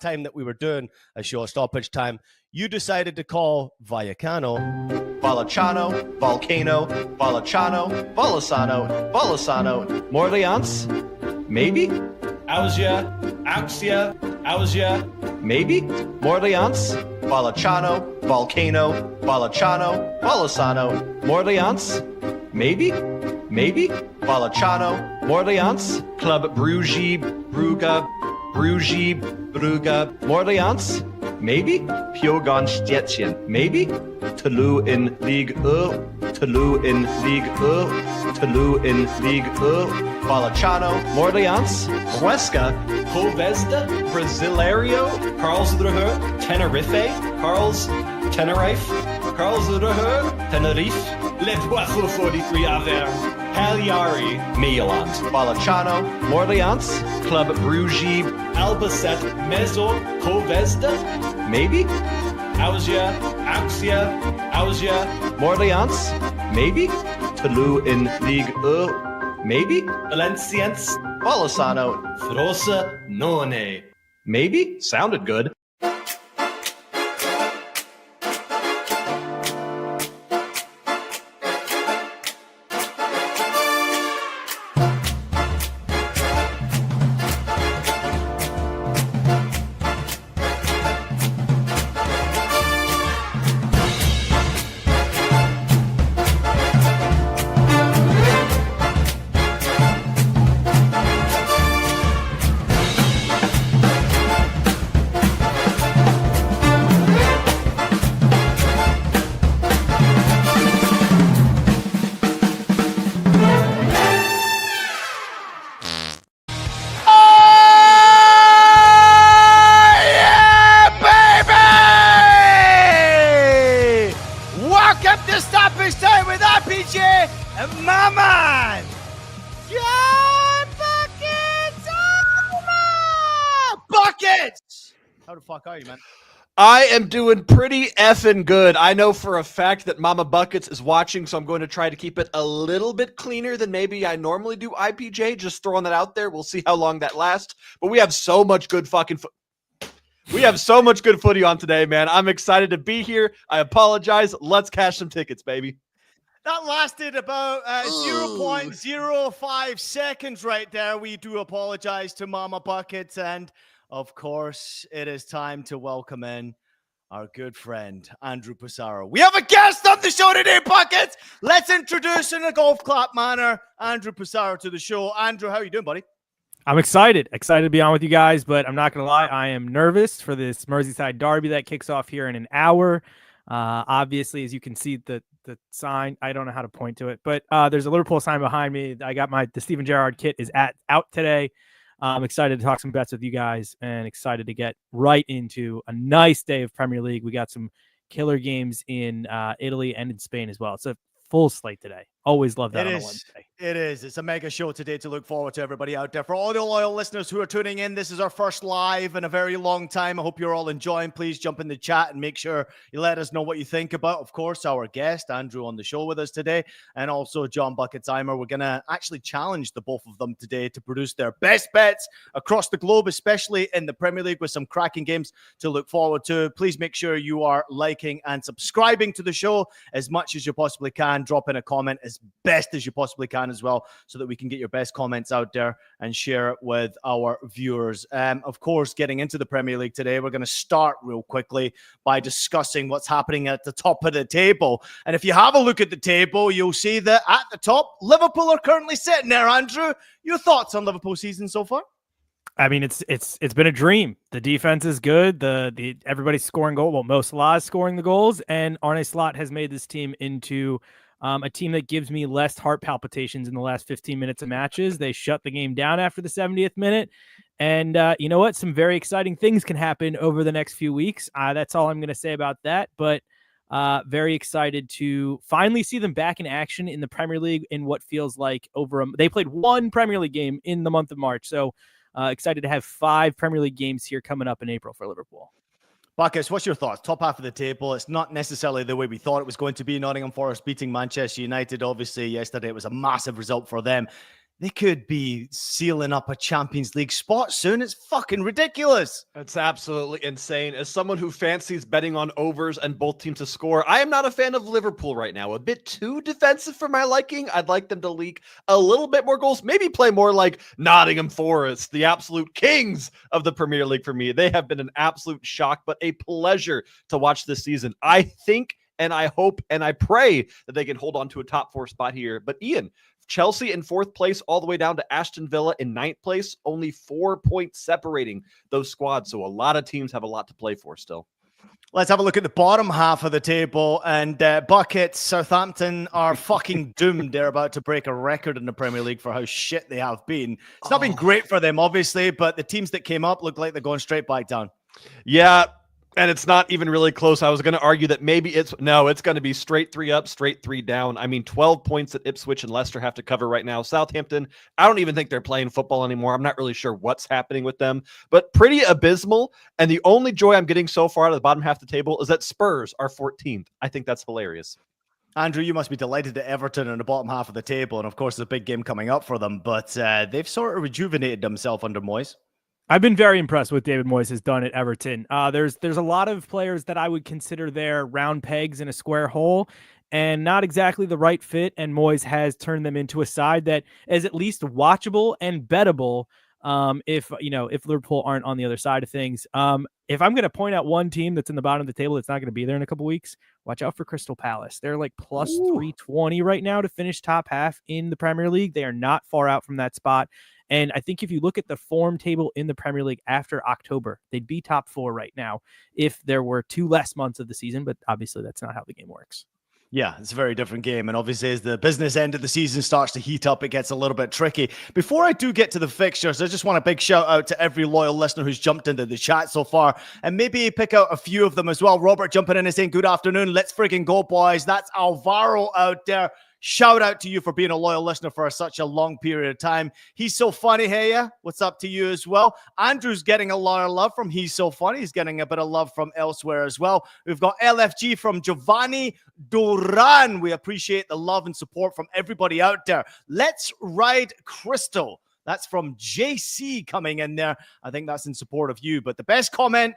time that we were doing a show, Stoppage Time, you decided to call Vallecano Vallecano, Volcano, Vallecano, Vallecano, Vallecano, Morleans, maybe? Ausia, Auxia, Ausia, maybe? Morleans, Vallecano, Volcano, Vallecano, Vallecano, Morleans, maybe? Maybe? Vallecano, Morleans, Club Bruges, Brugge, Bruges, Brugge, Morleans, maybe? Piogon Stettin, maybe? Toulouse in Ligue 1, Toulouse in Ligue 1, Toulouse in Ligue 1, Vallecano, Morleans, Huesca, Povesda, Brasileiro, Karlsruhe, Tenerife, Tenerife, Karlsruhe, Tenerife, Le Poisson 43 Aver, Cagliari, Milan, Vallecano, Morleans, Club Bruges, Albacete, Mezzo, Povesda, maybe? Ausia, Morleans, maybe? Toulouse in Ligue 1, maybe? Valenciennes, Vallecano, Frosinone, maybe? Sounded good. How the fuck are you, man? I am doing pretty effing good. I know for a fact that Mama Buckets is watching, so I'm going to try to keep it a little bit cleaner than maybe I normally do IPJ. Just throwing that out there. We'll see how long that lasts. But we have so much good footy on today, man. I'm excited to be here. I apologize. Let's cash some tickets, baby. That lasted about 0.05 seconds right there. We do apologize to Mama Buckets. And, of course, it is time to welcome in our good friend, Andrew Pissarro. We have a guest on the show today, Buckets. Let's introduce in a golf clap manner Andrew Pissarro to the show. Andrew, how are you doing, buddy? I'm excited to be on with you guys, but I'm not going to lie. I am nervous for this Merseyside Derby that kicks off here in an hour. Obviously, as you can see, the sign, I don't know how to point to it, but there's a Liverpool sign behind me. I got the Steven Gerrard kit is out today. I'm excited to talk some bets with you guys and excited to get right into a nice day of Premier League. We got some killer games in Italy and in Spain as well. It's a full slate today. Always love that on a Wednesday. It is. It's a mega show today to look forward to, everybody out there. For all the loyal listeners who are tuning in, this is our first live in a very long time. I hope you're all enjoying. Please jump in the chat and make sure you let us know what you think about, of course, our guest, Andrew, on the show with us today, and also John Bucketsheimer. We're going to actually challenge the both of them today to produce their best bets across the globe, especially in the Premier League, with some cracking games to look forward to. Please make sure you are liking and subscribing to the show as much as you possibly can. Drop in a comment as best as you possibly can as well, so that we can get your best comments out there and share it with our viewers. Of course, getting into the Premier League today, we're going to start real quickly by discussing what's happening at the top of the table. And if you have a look at the table, you'll see that at the top, Liverpool are currently sitting there. Andrew, your thoughts on Liverpool's season so far? I mean, it's been a dream. The defense is good. The everybody's scoring goals. Well, Mo Salah is scoring the goals, and Arne Slot has made this team into a team that gives me less heart palpitations in the last 15 minutes of matches. They shut the game down after the 70th minute. And you know what? Some very exciting things can happen over the next few weeks. That's all I'm going to say about that. But very excited to finally see them back in action in the Premier League in what feels like they played one Premier League game in the month of March. So excited to have 5 Premier League games here coming up in April for Liverpool. Buckets, what's your thoughts? Top half of the table. It's not necessarily the way we thought it was going to be. Nottingham Forest beating Manchester United. Obviously, yesterday it was a massive result for them. they could be sealing up a Champions League spot soon. It's fucking ridiculous. It's absolutely insane. As someone who fancies betting on overs and both teams to score, I am not a fan of Liverpool right now. A bit too defensive for my liking. I'd like them to leak a little bit more goals, maybe play more like Nottingham Forest, the absolute kings of the Premier League for me. They have been an absolute shock, but a pleasure to watch this season. I think and I hope and I pray that they can hold on to a top 4 spot here. But Ian, Chelsea in 4th place all the way down to Aston Villa in 9th place, only 4 points separating those squads. So a lot of teams have a lot to play for still. Let's have a look at the bottom half of the table. And Buckets, Southampton are fucking doomed. They're about to break a record in the Premier League for how shit they have been. It's not been great for them, obviously, but the teams that came up look like they're going straight back down. Yeah. And it's not even really close. I was going to argue that maybe it's going to be straight 3 up, straight 3 down. I mean, 12 points that Ipswich and Leicester have to cover right now. Southampton, I don't even think they're playing football anymore. I'm not really sure what's happening with them, but pretty abysmal. And the only joy I'm getting so far out of the bottom half of the table is that Spurs are 14th. I think that's hilarious. Andrew, you must be delighted at Everton in the bottom half of the table. And of course, there's a big game coming up for them, but they've sort of rejuvenated themselves under Moyes. I've been very impressed with David Moyes has done at Everton. There's a lot of players that I would consider their round pegs in a square hole and not exactly the right fit. And Moyes has turned them into a side that is at least watchable and bettable. If Liverpool aren't on the other side of things. If I'm going to point out one team that's in the bottom of the table that's not going to be there in a couple weeks, watch out for Crystal Palace. They're like plus 320 right now to finish top half in the Premier League. They are not far out from that spot. And I think if you look at the form table in the Premier League after October, they'd be top 4 right now if there were 2 less months of the season. But obviously, that's not how the game works. Yeah, it's a very different game. And obviously, as the business end of the season starts to heat up, it gets a little bit tricky. Before I do get to the fixtures, I just want a big shout out to every loyal listener who's jumped into the chat so far. And maybe pick out a few of them as well. Robert jumping in and saying, good afternoon. Let's friggin' go, boys. That's Alvaro out there. Shout out to you for being a loyal listener for such a long period of time. He's so funny, hey, yeah? What's up to you as well? Andrew's getting a lot of love from He's So Funny. He's getting a bit of love from elsewhere as well. We've got LFG from Giovanni Duran. We appreciate the love and support from everybody out there. Let's Ride Crystal. That's from JC coming in there. I think that's in support of you. But the best comment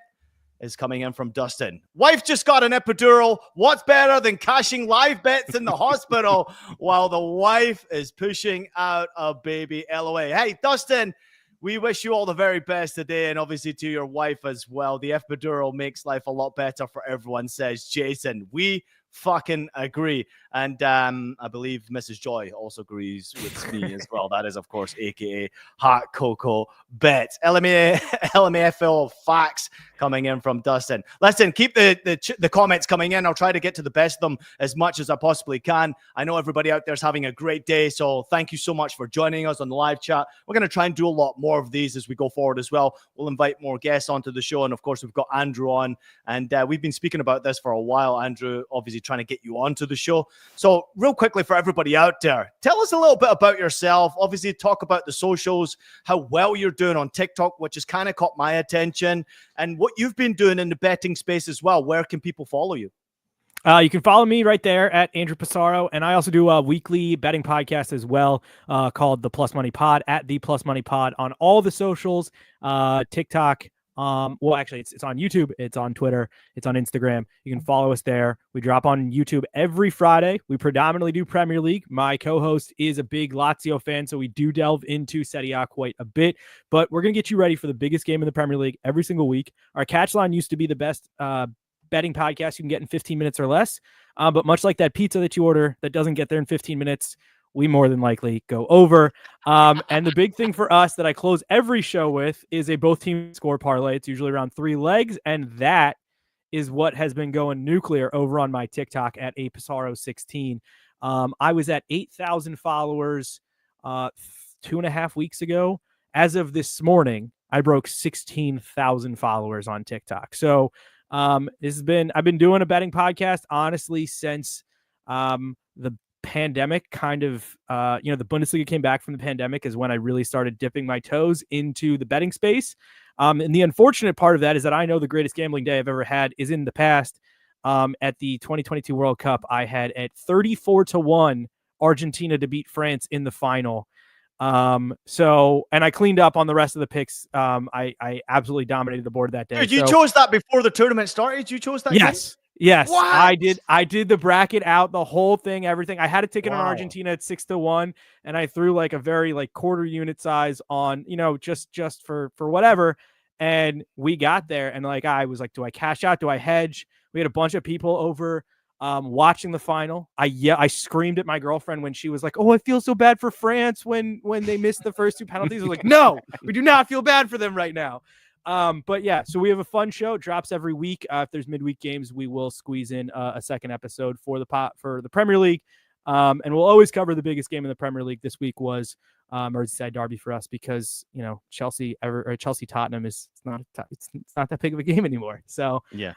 is coming in from Dustin. Wife just got an epidural. What's better than cashing live bets in the hospital while the wife is pushing out a baby? LOA. Hey, Dustin, we wish you all the very best today, and obviously to your wife as well. The epidural makes life a lot better for everyone, says Jason. We fucking agree. And I believe Mrs. Joy also agrees with me as well. That is, of course, aka Hot Cocoa Bets. LMAFL facts coming in from Dustin. Listen, keep the comments coming in. I'll try to get to the best of them as much as I possibly can. I know everybody out there is having a great day, so thank you so much for joining us on the live chat. We're going to try and do a lot more of these as we go forward as well. We'll invite more guests onto the show, and of course, we've got Andrew on, and we've been speaking about this for a while. Andrew, obviously trying to get you onto the show. So real quickly for everybody out there, tell us a little bit about yourself. Obviously talk about the socials, how well you're doing on TikTok, which has kind of caught my attention, and what you've been doing in the betting space as well. Where can people follow you? You can follow me right there at Andrew Pissarro, and I also do a weekly betting podcast as well called The Plus Money Pod at The Plus Money Pod on all the socials, TikTok. Well, actually, it's on YouTube, it's on Twitter, it's on Instagram. You can follow us there. We drop on YouTube every Friday. We predominantly do Premier League. My co-host is a big Lazio fan, so we do delve into Serie A quite a bit. But we're going to get you ready for the biggest game in the Premier League every single week. Our catch line used to be the best betting podcast you can get in 15 minutes or less. But much like that pizza that you order that doesn't get there in 15 minutes, we more than likely go over. And the big thing for us that I close every show with is a both team score parlay. It's usually around 3 legs. And that is what has been going nuclear over on my TikTok at apissarro16. I was at 8,000 followers 2.5 weeks ago. As of this morning, I broke 16,000 followers on TikTok. So I've been doing a betting podcast, honestly, since the pandemic kind of, the Bundesliga came back from the pandemic is when I really started dipping my toes into the betting space. And the unfortunate part of that is that I know the greatest gambling day I've ever had is in the past. At the 2022 World Cup, I had at 34-1 Argentina to beat France in the final. So, and I cleaned up on the rest of the picks. I absolutely dominated the board that day. Dude, you chose that before the tournament started? You chose that game? Yes, What? I did the bracket out, the whole thing, everything. I had a ticket on Wow. Argentina at 6-1, and I threw like a very like quarter unit size on, just for whatever. And we got there, and like I was like, do I cash out? Do I hedge? We had a bunch of people over watching the final. I screamed at my girlfriend when she was like, "Oh, I feel so bad for France when they missed the first 2 penalties." I was like, "No, we do not feel bad for them right now." But yeah, so we have a fun show. It drops every week. If there's midweek games, we will squeeze in a second episode for the Premier League. And we'll always cover the biggest game in the Premier League. This week was Merseyside derby for us because Chelsea Tottenham is it's not that big of a game anymore. So yeah,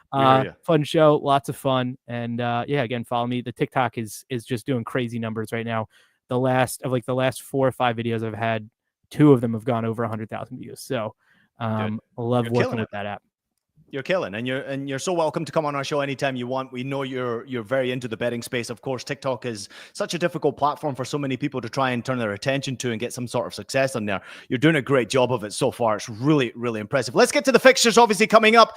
fun show, lots of fun, and again, follow me. The TikTok is just doing crazy numbers right now. The last 4 or 5 videos I've had, 2 of them have gone over 100,000 views. So I love working with that app. You're killing, and you're so welcome to come on our show anytime you want. We know you're very into the betting space. Of course, TikTok is such a difficult platform for so many people to try and turn their attention to and get some sort of success on there. You're doing a great job of it so far. It's really, really impressive. Let's get to the fixtures, obviously coming up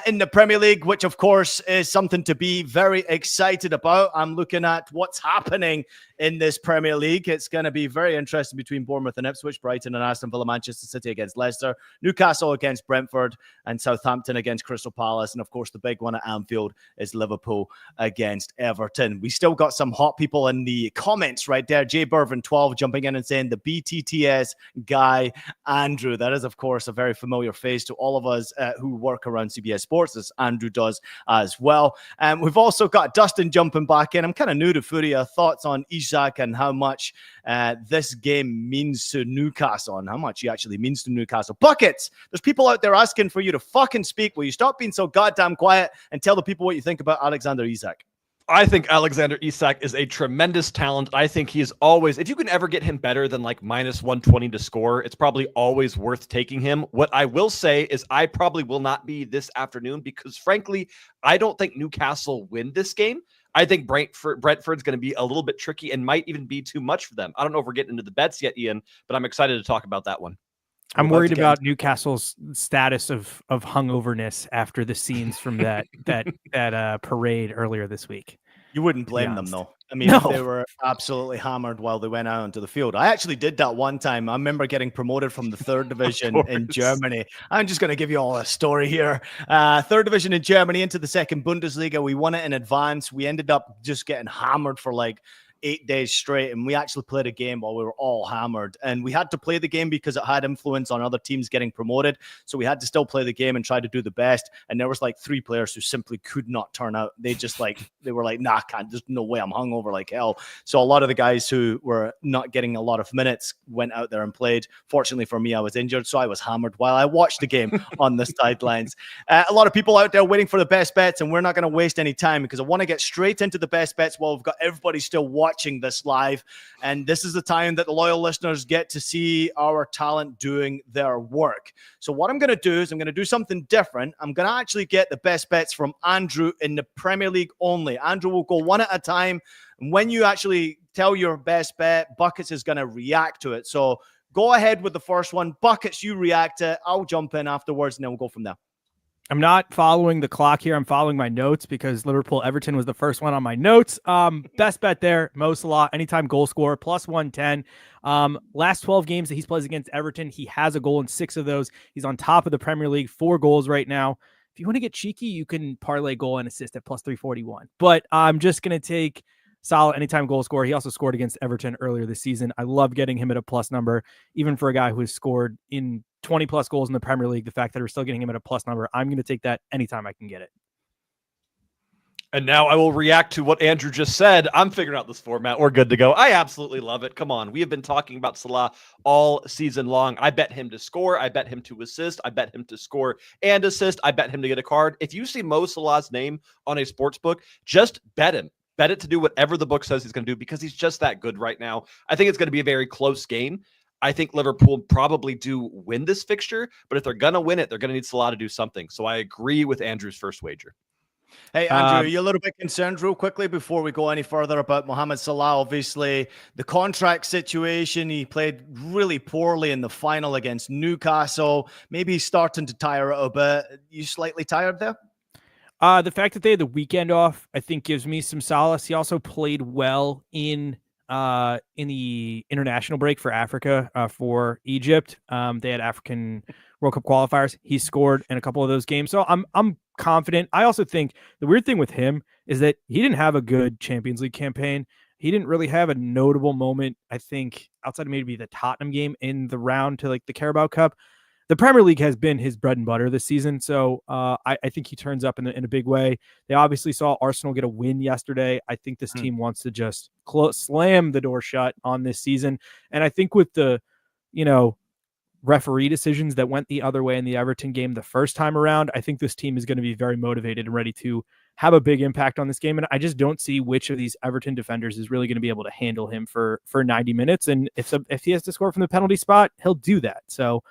in the Premier League, which of course is something to be very excited about. I'm looking at what's happening in this Premier League. It's going to be very interesting between Bournemouth and Ipswich, Brighton and Aston Villa, Manchester City against Leicester, Newcastle against Brentford, and Southampton against Crystal Palace. And of course, the big one at Anfield is Liverpool against Everton. We still got some hot people in the comments right there. Jay Burvin 12 jumping in and saying the BTTS guy, Andrew. That is, of course, a very familiar face to all of us who work around CBS Sports, as Andrew does as well. And we've also got Dustin jumping back in. I'm kind of new to Furia. Thoughts on Isak and how much this game means to Newcastle and how much he actually means to Newcastle. Buckets, there's people out there asking for you to fucking speak. Will you stop being so goddamn quiet and tell the people what you think about Alexander Isak? I think Alexander Isak is a tremendous talent. I think he is always, if you can ever get him better than like minus 120 to score, it's probably always worth taking him. What I will say is I probably will not be this afternoon because frankly, I don't think Newcastle win this game. I think Brentford's going to be a little bit tricky and might even be too much for them. I don't know if we're getting into the bets yet, Ian, but I'm excited to talk about that one. I'm worried about Newcastle's status of hungoverness after the scenes from that parade earlier this week. You wouldn't blame them, though. I mean, They were absolutely hammered while they went out onto the field. I actually did that one time. I remember getting promoted from the 3rd division in Germany. I'm just going to give you all a story here. 3rd division in Germany into the 2nd Bundesliga. We won it in advance. We ended up just getting hammered for like 8 days straight, and we actually played a game while we were all hammered, and we had to play the game because it had influence on other teams getting promoted, so we had to still play the game and try to do the best. And there was like 3 players who simply could not turn out. They were like, nah, can't, there's no way, I'm hungover like hell. So a lot of the guys who were not getting a lot of minutes went out there and played. Fortunately for me, I was injured, so I was hammered while I watched the game on the sidelines. A lot of people out there waiting for the best bets, and we're not going to waste any time because I want to get straight into the best bets while we've got everybody still watching this live. And this is the time that the loyal listeners get to see our talent doing their work. So what I'm going to do is I'm going to do something different. I'm going to actually get the best bets from Andrew in the Premier League only. Andrew will go one at a time. And when you actually tell your best bet, Buckets is going to react to it. So go ahead with the first one. Buckets, you react to it. I'll jump in afterwards and then we'll go from there. I'm not following the clock here. I'm following my notes because Liverpool-Everton was the first one on my notes. Best bet there, Mo Salah, anytime goal scorer, plus 110. Last 12 games that he's played against Everton, he has a goal in 6 of those. He's on top of the Premier League, 4 goals right now. If you want to get cheeky, you can parlay goal and assist at plus 341. But I'm just going to take Salah anytime goal scorer. He also scored against Everton earlier this season. I love getting him at a plus number, even for a guy who has scored in 20 plus goals in the Premier League. The fact that we're still getting him at a plus number, I'm going to take that anytime I can get it. And now I will react to what Andrew just said. I'm figuring out this format. We're good to go. I absolutely love it. Come on. We have been talking about Salah all season long. I bet him to score. I bet him to assist. I bet him to score and assist. I bet him to get a card. If you see Mo Salah's name on a sports book, just bet him. Bet it to do whatever the book says he's going to do because he's just that good right now. I think it's going to be a very close game. I think Liverpool probably do win this fixture, but if they're going to win it, they're going to need Salah to do something. So I agree with Andrew's first wager. Hey, Andrew, are you a little bit concerned real quickly before we go any further about Mohamed Salah? Obviously, the contract situation, he played really poorly in the final against Newcastle. Maybe he's starting to tire out a bit. You slightly tired there? The fact that they had the weekend off, I think, gives me some solace. He also played well in the international break for Africa, for Egypt. They had African World Cup qualifiers. He scored in a couple of those games, so I'm confident. I also think the weird thing with him is that he didn't have a good Champions League campaign. He didn't really have a notable moment, I think, outside of maybe the Tottenham game in the round to like the Carabao Cup. The Premier League has been his bread and butter this season, so I think he turns up in a big way. They obviously saw Arsenal get a win yesterday. I think this team wants to just slam the door shut on this season, and I think with the, referee decisions that went the other way in the Everton game the first time around, I think this team is going to be very motivated and ready to have a big impact on this game. And I just don't see which of these Everton defenders is really going to be able to handle him for 90 minutes. And if he has to score from the penalty spot, he'll do that. So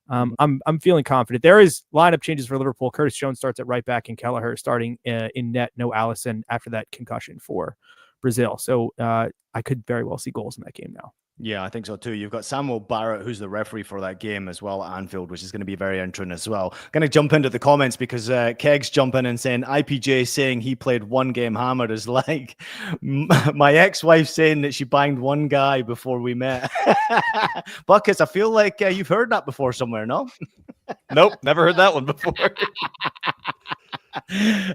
I'm feeling confident. There is lineup changes for Liverpool. Curtis Jones starts at right back and Kelleher starting in net. No Allison after that concussion for Brazil. So I could very well see goals in that game now. Yeah, I think so too. You've got Samuel Barrett, who's the referee for that game as well at Anfield, which is going to be very interesting as well. Going to jump into the comments because Kegg's jumping and saying IPJ saying he played one game hammered is like my ex-wife saying that she banged one guy before we met. Buckets, I feel like you've heard that before somewhere, no? Nope, never heard that one before.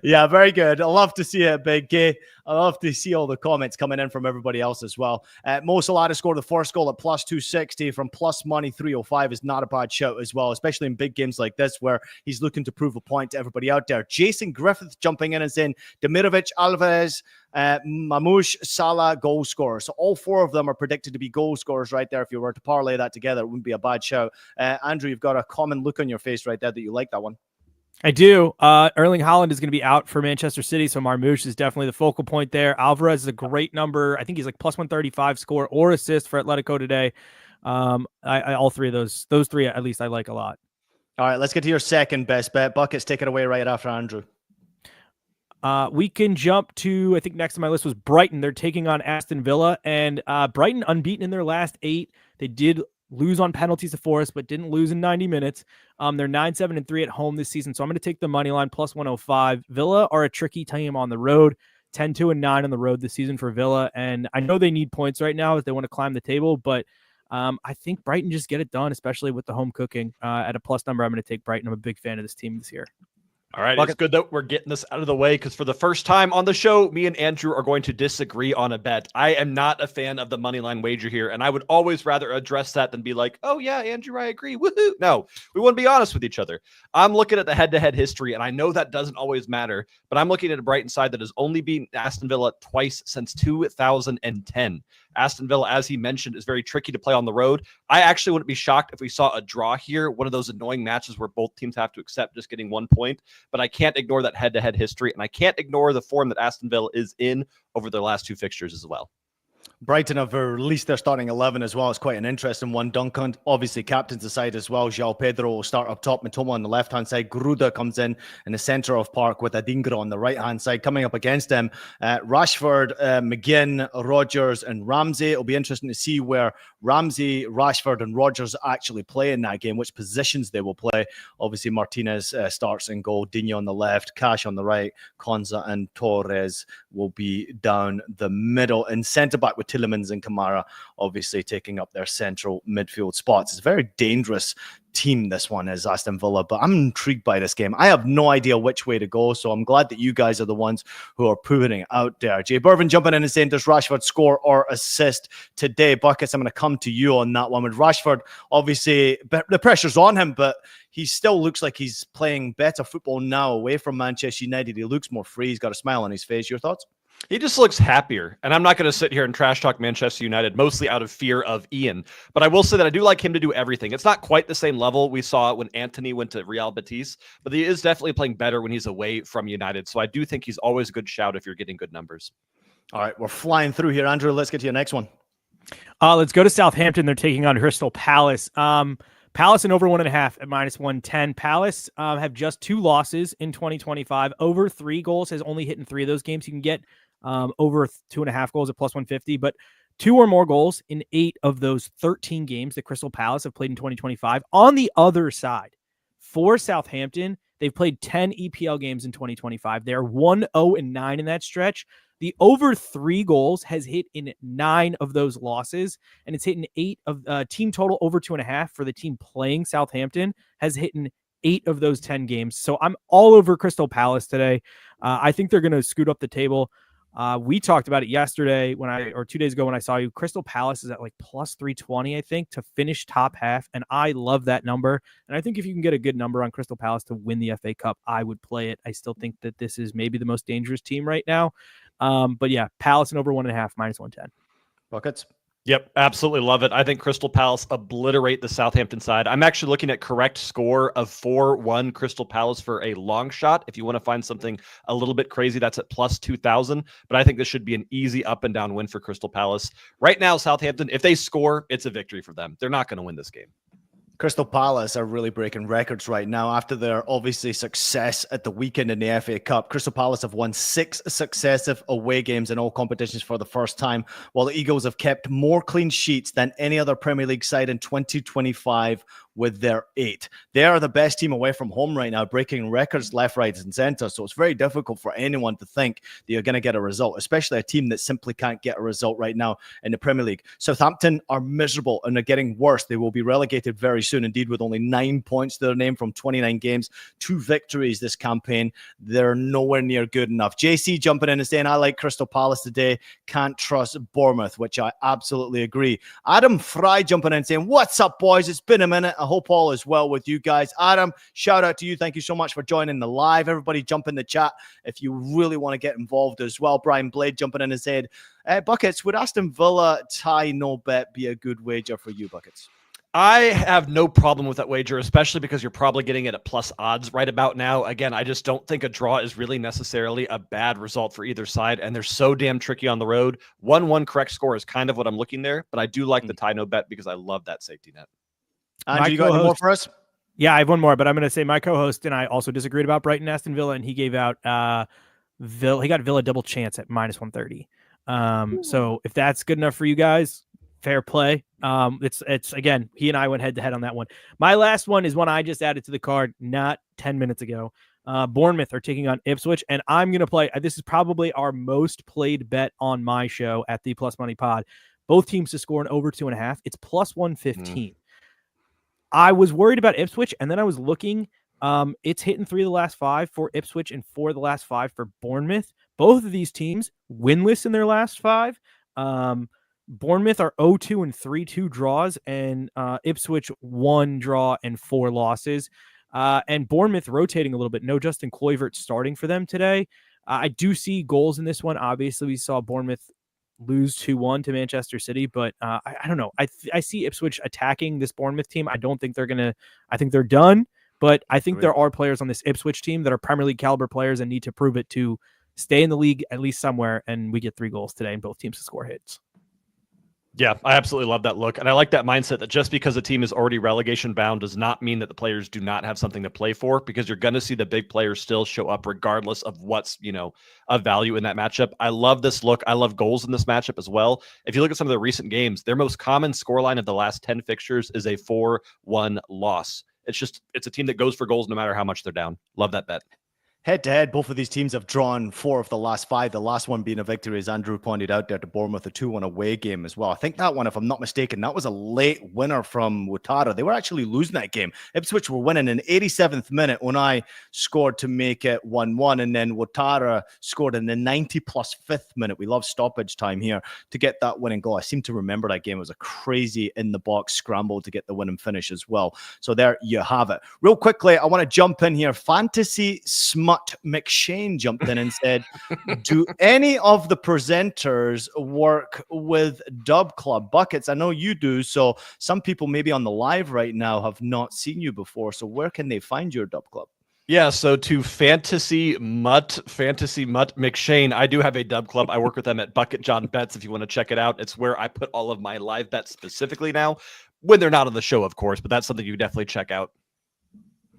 Yeah, very good. I love to see it, Big K. I love to see all the comments coming in from everybody else as well. Mo Salah to score the first goal at plus 260 from plus money 305 is not a bad shout as well, especially in big games like this where he's looking to prove a point to everybody out there. Jason Griffith jumping in and saying Demirovic, Alvarez, Mamouche, Salah, goal scorers. So all four of them are predicted to be goal scorers right there. If you were to parlay that together, it wouldn't be a bad shout. Andrew, you've got a common look on your face right there that you like that one. I do. Erling Haaland is going to be out for Manchester City, so Marmouche is definitely the focal point there. Alvarez is a great number. I think he's like plus 135 score or assist for Atletico today. All three of those three at least I like a lot. All right, let's get to your second best bet. Buckets, take it away right after Andrew. We can jump to, I think next on my list was Brighton. They're taking on Aston Villa, and Brighton unbeaten in their last 8. They did lose on penalties to Forest, but didn't lose in 90 minutes. They're 9-7-3 at home this season, so I'm going to take the money line plus 105. Villa are a tricky team on the road, 10-9 on the road this season for Villa, and I know they need points right now if they want to climb the table, but I think Brighton just get it done, especially with the home cooking. At a plus number, I'm going to take Brighton. I'm a big fan of this team this year. All right, it's good that we're getting this out of the way because for the first time on the show, me and Andrew are going to disagree on a bet. I am not a fan of the moneyline wager here, and I would always rather address that than be like, oh yeah, Andrew, I agree. Woohoo! No, we want to be honest with each other. I'm looking at the head-to-head history, and I know that doesn't always matter, but I'm looking at a Brighton side that has only beaten Aston Villa twice since 2010. Aston Villa, as he mentioned, is very tricky to play on the road. I actually wouldn't be shocked if we saw a draw here, one of those annoying matches where both teams have to accept just getting 1 point. But I can't ignore that head-to-head history, and I can't ignore the form that Aston Villa is in over their last 2 fixtures as well. Brighton have released their starting 11 as well. It's quite an interesting one. Duncan, obviously, captains the side as well. João Pedro will start up top. Matoma on the left-hand side. Gruda comes in the centre of park with Adingra on the right-hand side. Coming up against them, Rashford, McGinn, Rodgers, and Ramsey. It'll be interesting to see where Ramsey, Rashford, and Rodgers actually play in that game, which positions they will play. Obviously, Martinez starts in goal. Digne on the left, Cash on the right. Konza and Torres will be down the middle. In centre-back with Tillemans and Kamara obviously taking up their central midfield spots. It's a very dangerous team, this one is, Aston Villa, but I'm intrigued by this game. I have no idea which way to go, so I'm glad that you guys are the ones who are putting it out there. Jay Burvin jumping in and saying, does Rashford score or assist today? Buckets, I'm going to come to you on that one. With Rashford, obviously, the pressure's on him, but he still looks like he's playing better football now away from Manchester United. He looks more free. He's got a smile on his face. Your thoughts? He just looks happier. And I'm not going to sit here and trash talk Manchester United, mostly out of fear of Ian. But I will say that I do like him to do everything. It's not quite the same level we saw when Anthony went to Real Betis, but he is definitely playing better when he's away from United. So I do think he's always a good shout if you're getting good numbers. All right, we're flying through here. Andrew, let's get to your next one. Let's go to Southampton. They're taking on Crystal Palace. Palace and over 1.5 at -110. Palace have just 2 losses in 2025. Over 3 goals has only hit in 3 of those games. You can get over 2.5 goals at +150, but 2 or more goals in 8 of those 13 games that Crystal Palace have played in 2025. On the other side, for Southampton, they've played 10 EPL games in 2025. They're 1-0-9 in that stretch. The over 3 goals has hit in 9 of those losses, and it's hit in 8 of team total over 2.5 for the team playing Southampton has hit in 8 of those 10 games. So I'm all over Crystal Palace today. I think they're going to scoot up the table. We talked about it yesterday or 2 days ago when I saw you. Crystal Palace is at like +320, I think, to finish top half. And I love that number. And I think if you can get a good number on Crystal Palace to win the FA Cup, I would play it. I still think that this is maybe the most dangerous team right now. But yeah, Palace and over 1.5, -110. Buckets. Yep, absolutely love it. I think Crystal Palace obliterate the Southampton side. I'm actually looking at correct score of 4-1 Crystal Palace for a long shot. If you want to find something a little bit crazy, that's at +2,000. But I think this should be an easy up and down win for Crystal Palace. Right now, Southampton, if they score, it's a victory for them. They're not going to win this game. Crystal Palace are really breaking records right now after their obviously success at the weekend in the FA Cup. Crystal Palace have won 6 successive away games in all competitions for the first time, while the Eagles have kept more clean sheets than any other Premier League side in 2025 with their 8. They are the best team away from home right now, breaking records left, right, and center. So it's very difficult for anyone to think that you're going to get a result, especially a team that simply can't get a result right now in the Premier League. Southampton are miserable and are getting worse. They will be relegated very soon indeed, with only 9 points to their name from 29 games, 2 victories this campaign. They're nowhere near good enough. JC jumping in and saying, I like Crystal Palace today. Can't trust Bournemouth, which I absolutely agree. Adam Fry jumping in and saying, what's up, boys? It's been a minute. I hope all is well with you guys. Adam, shout out to you. Thank you so much for joining the live. Everybody jump in the chat if you really want to get involved as well. Brian Blade jumping in and said, Buckets, would Aston Villa tie no bet be a good wager for you, Buckets? I have no problem with that wager, especially because you're probably getting it at plus odds right about now. Again, I just don't think a draw is really necessarily a bad result for either side, and they're so damn tricky on the road. 1-1 correct score is kind of what I'm looking there, but I do like the tie no bet because I love that safety net. Andrew, you got any more for us? Yeah, I have one more, but I'm going to say my co-host and I also disagreed about Brighton Aston Villa, and he gave out he got Villa double chance at -130. So if that's good enough for you guys, fair play. It's again, he and I went head to head on that one. My last one is one I just added to the card not 10 minutes ago. Bournemouth are taking on Ipswich, and I'm going to play. This is probably our most played bet on my show at the Plus Money Pod. Both teams to score an over 2.5. It's +115. I was worried about Ipswich, and then I was looking. It's hit in 3 of the last 5 for Ipswich and 4 of the last 5 for Bournemouth. Both of these teams winless in their last 5. Bournemouth are 0-2 and 3-2 draws, and Ipswich 1 draw and 4 losses. And Bournemouth rotating a little bit. No Justin Kluivert starting for them today. I do see goals in this one. Obviously, we saw Bournemouth lose 2-1 to Manchester City, but I don't know. I see Ipswich attacking this Bournemouth team. I don't think they're going to – I think they're done, but I think there are players on this Ipswich team that are Premier League caliber players and need to prove it to stay in the league at least somewhere, and we get 3 goals today and both teams to score hits. Yeah, I absolutely love that look. And I like that mindset that just because a team is already relegation bound does not mean that the players do not have something to play for, because you're going to see the big players still show up regardless of what's, of value in that matchup. I love this look. I love goals in this matchup as well. If you look at some of the recent games, their most common scoreline of the last 10 fixtures is a 4-1 loss. It's a team that goes for goals no matter how much they're down. Love that bet. Head-to-head, both of these teams have drawn 4 of the last 5. The last one being a victory, as Andrew pointed out there, to Bournemouth, a 2-1 away game as well. I think that one, if I'm not mistaken, that was a late winner from Ouattara. They were actually losing that game. Ipswich were winning in the 87th minute. Unai scored to make it 1-1, and then Ouattara scored in the 90-plus 5th minute. We love stoppage time here to get that winning goal. I seem to remember that game. It was a crazy in-the-box scramble to get the winning finish as well. So there you have it. Real quickly, I want to jump in here. Fantasy Smut McShane jumped in and said, do any of the presenters work with Dub Club? Buckets, I know you do, so some people maybe on the live right now have not seen you before, so where can they find your Dub Club? Yeah, so to Fantasy Mutt McShane, I do have a Dub Club. I work with them at Bucket John Bets if you want to check it out. It's where I put all of my live bets specifically now. when they're not on the show, of course, but that's something you definitely check out.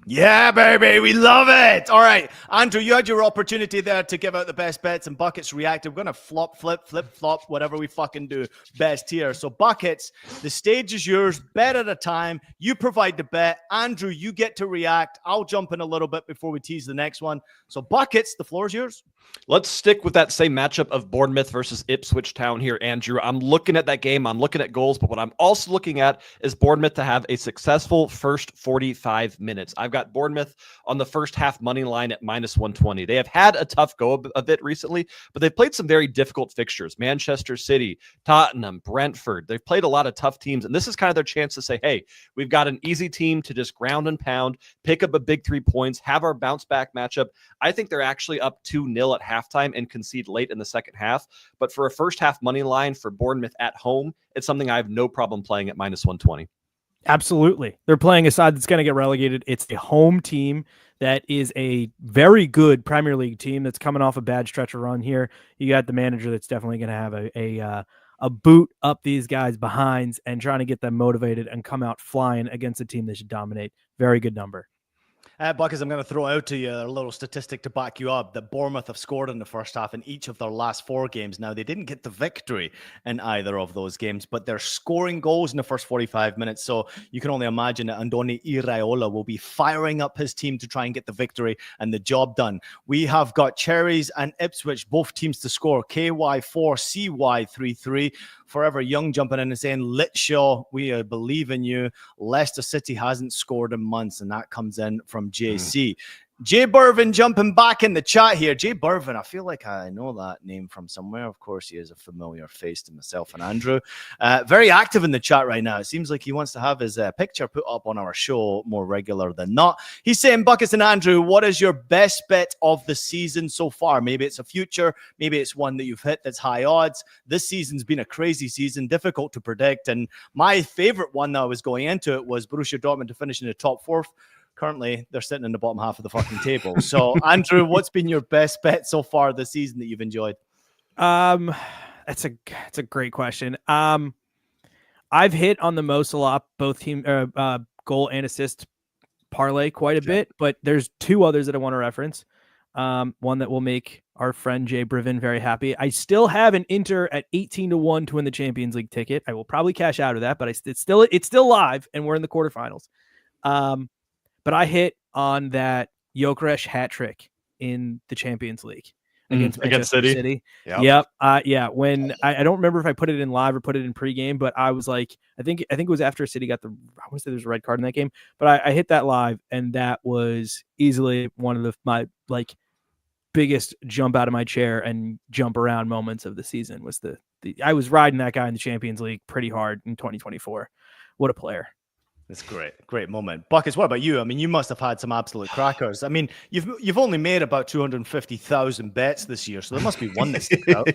Yeah, baby, we love it. All right, Andrew, you had your opportunity there to give out the best bets, and Buckets reacted. We're going to flop, whatever we fucking do best here. So, Buckets, the stage is yours. Bet at a time. You provide the bet. Andrew, you get to react. I'll jump in a little bit before we tease the next one. So, Buckets, the floor is yours. Let's stick with that same matchup of Bournemouth versus Ipswich Town here, Andrew. I'm looking at that game. I'm looking at goals, but what I'm also looking at is Bournemouth to have a successful first 45 minutes. I've got Bournemouth on the first half money line at -120. They have had a tough go of it recently, but they've played some very difficult fixtures. Manchester City, Tottenham, Brentford. They've played a lot of tough teams, and this is kind of their chance to say, hey, we've got an easy team to just ground and pound, pick up a big 3 points, have our bounce back matchup. I think they're actually up 2-0 at halftime and concede late in the second half. But for a first half money line for Bournemouth at home, it's something I have no problem playing at -120. Absolutely. They're playing a side that's going to get relegated. It's a home team that is a very good Premier League team that's coming off a bad stretch of run here. You got the manager that's definitely going to have a boot up these guys' behinds and trying to get them motivated and come out flying against a team that should dominate. Very good number. Buckets, I'm going to throw out to you a little statistic to back you up that Bournemouth have scored in the first half in each of their last 4 games. Now, they didn't get the victory in either of those games, but they're scoring goals in the first 45 minutes. So you can only imagine that Andoni Iraola will be firing up his team to try and get the victory and the job done. We have got Cherries and Ipswich, both teams to score. KY4, CY33. Forever Young jumping in and saying, Litshaw, we believe in you. Leicester City hasn't scored in months, and that comes in from JC. Jay Burvin jumping back in the chat here. Jay Burvin, I feel like I know that name from somewhere. Of course, he is a familiar face to myself and Andrew. Very active in the chat right now. It seems like he wants to have his picture put up on our show more regular than not. He's saying, Buckets and Andrew, what is your best bet of the season so far? Maybe it's a future. Maybe it's one that you've hit that's high odds. This season's been a crazy season, difficult to predict. And my favorite one that I was going into it was Borussia Dortmund to finish in the top 4th. Currently, they're sitting in the bottom half of the fucking table. So, Andrew, what's been your best bet so far this season that you've enjoyed? That's a great question. I've hit on the Mo Salah both team goal and assist parlay quite a bit, but there's 2 others that I want to reference. One that will make our friend Jay Brivin very happy. I still have an Inter at 18-1 to win the Champions League ticket. I will probably cash out of that, but it's still live, and we're in the quarterfinals. But I hit on that Gyökeres hat trick in the Champions League against City. Yep. Yeah. When I don't remember if I put it in live or put it in pregame, but I was like, I think it was after City got I want to say there's a red card in that game, but I hit that live, and that was easily one of my like biggest jump out of my chair and jump around moments of the season. Was I was riding that guy in the Champions League pretty hard in 2024. What a player. It's great moment. Buckets, what about you? I mean, you must have had some absolute crackers. I mean, you've only made about 250,000 bets this year, so there must be one that sticks out.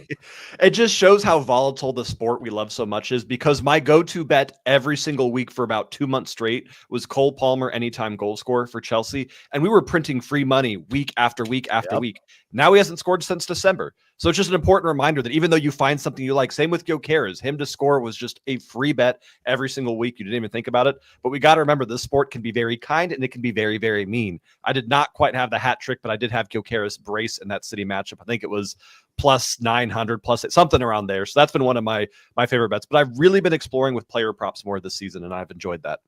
It just shows how volatile the sport we love so much is, because my go-to bet every single week for about 2 months straight was Cole Palmer anytime goal scorer for Chelsea, and we were printing free money week after week after week. Now he hasn't scored since December. So it's just an important reminder that even though you find something you like, same with Gyökeres, him to score was just a free bet every single week. You didn't even think about it. But we got to remember this sport can be very kind and it can be very, very mean. I did not quite have the hat trick, but I did have Gyökeres brace in that City matchup. I think it was plus 900, plus something around there. So that's been one of my favorite bets. But I've really been exploring with player props more this season, and I've enjoyed that.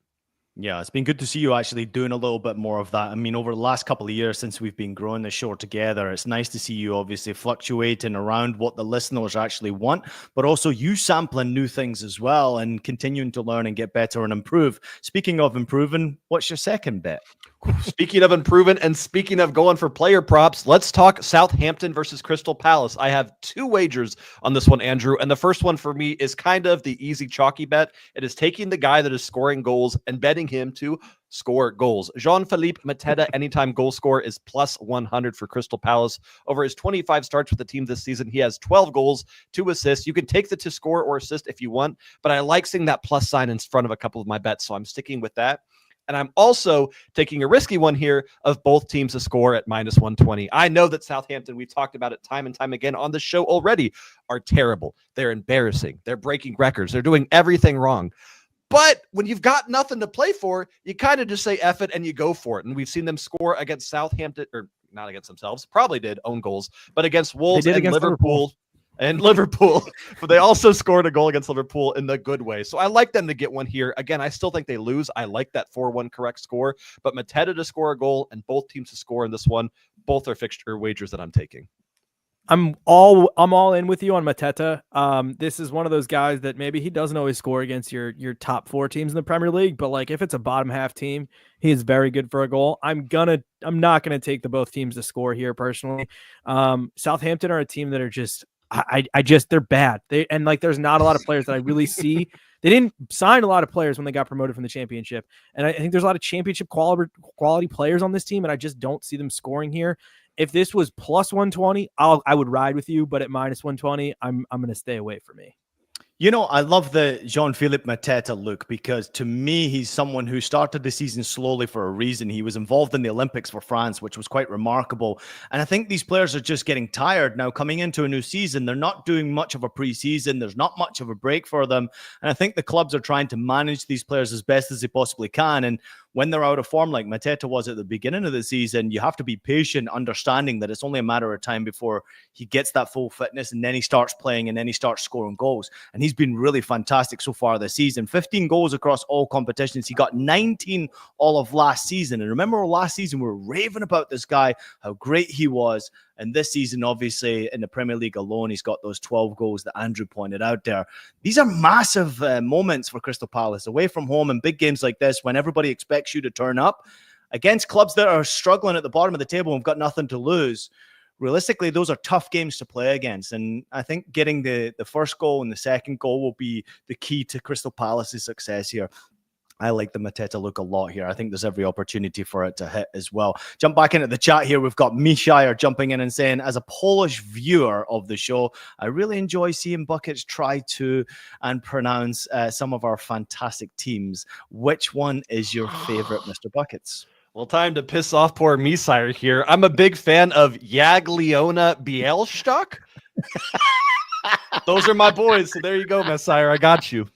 Yeah, it's been good to see you actually doing a little bit more of that. I mean, over the last couple of years since we've been growing the show together, it's nice to see you obviously fluctuating around what the listeners actually want, but also you sampling new things as well and continuing to learn and get better and improve. Speaking of improving, what's your second bet? Speaking of improving and speaking of going for player props, let's talk Southampton versus Crystal Palace. I have 2 wagers on this one, Andrew, and the first one for me is kind of the easy chalky bet. It is taking the guy that is scoring goals and betting him to score goals. Jean-Philippe Mateta, anytime goal scorer, is plus 100 for Crystal Palace. Over his 25 starts with the team this season, he has 12 goals, 2 assists. You can take the to score or assist if you want, but I like seeing that plus sign in front of a couple of my bets, so I'm sticking with that. And I'm also taking a risky one here of both teams to score at minus 120. I know that Southampton, we've talked about it time and time again on the show already, are terrible. They're embarrassing. They're breaking records. They're doing everything wrong. But when you've got nothing to play for, you kind of just say F it and you go for it. And we've seen them score against Southampton, or not against themselves, probably did own goals, but against Wolves and Liverpool. But they also scored a goal against Liverpool in the good way. So I like them to get one here. Again, I still think they lose. I like that 4-1 correct score, but Mateta to score a goal and both teams to score in this one, both are fixture wagers that I'm taking. I'm all in with you on Mateta. This is one of those guys that maybe he doesn't always score against your top 4 teams in the Premier League, but like if it's a bottom half team, he is very good for a goal. I'm not gonna take the both teams to score here personally. Southampton are a team that are just they're bad. There's not a lot of players that I really see. They didn't sign a lot of players when they got promoted from the championship. And I think there's a lot of championship quality players on this team, and I just don't see them scoring here. If this was plus 120, I would ride with you, but at minus 120, I'm going to stay away from me. You know, I love the Jean-Philippe Mateta look because to me, he's someone who started the season slowly for a reason. He was involved in the Olympics for France, which was quite remarkable. And I think these players are just getting tired now coming into a new season. They're not doing much of a preseason. There's not much of a break for them. And I think the clubs are trying to manage these players as best as they possibly can. And when they're out of form like Mateta was at the beginning of the season, you have to be patient, understanding that it's only a matter of time before he gets that full fitness and then he starts playing and then he starts scoring goals. And he's been really fantastic so far this season. 15 goals across all competitions. He got 19 all of last season. And remember last season, we were raving about this guy, how great he was. And this season, obviously, in the Premier League alone, he's got those 12 goals that Andrew pointed out there. These are massive moments for Crystal Palace. Away from home in big games like this, when everybody expects you to turn up, against clubs that are struggling at the bottom of the table and have got nothing to lose. Realistically, those are tough games to play against. And I think getting the first goal and the second goal will be the key to Crystal Palace's success here. I like the Mateta look a lot here. I think there's every opportunity for it to hit as well. Jump back into the chat here. We've got Mishire jumping in and saying, as a Polish viewer of the show, I really enjoy seeing Buckets try to and pronounce some of our fantastic teams. Which one is your favorite, Mr. Buckets? Well, time to piss off poor Mishire here. I'm a big fan of Jagiellona Bielsztach. Those are my boys. So there you go, Messiah. I got you.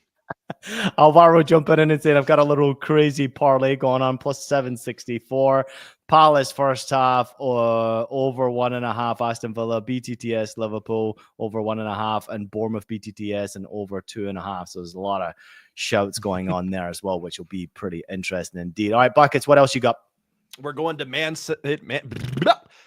Alvaro jumping in and saying, I've got a little crazy parlay going on, plus 764. Palace first half, over 1.5. Aston Villa, BTTS, Liverpool, over 1.5. And Bournemouth, BTTS, and over 2.5. So there's a lot of shouts going on there as well, which will be pretty interesting indeed. All right, Buckets, what else you got? We're going to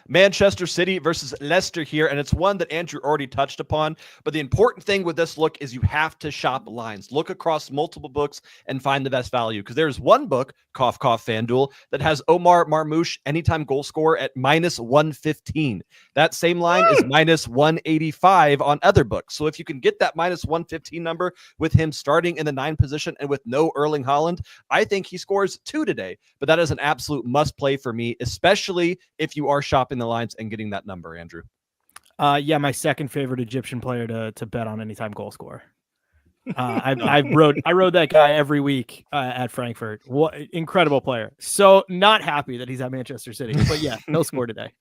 Manchester City versus Leicester here, and it's one that Andrew already touched upon. But the important thing with this look is you have to shop lines. Look across multiple books and find the best value, because there's one book, cough, cough, FanDuel, that has Omar Marmoush anytime goal scorer at minus 115. That same line is minus 185 on other books. So if you can get that minus 115 number with him starting in the 9 position and with no Erling Haaland, I think he scores 2 today. But that is an absolute must play for me, especially if you are shopping the lines and getting that number, Andrew. Yeah, my second favorite Egyptian player to bet on anytime goal scorer. I rode that guy every week at Frankfurt. What incredible player. So not happy that he's at Manchester City, but yeah, he'll score today.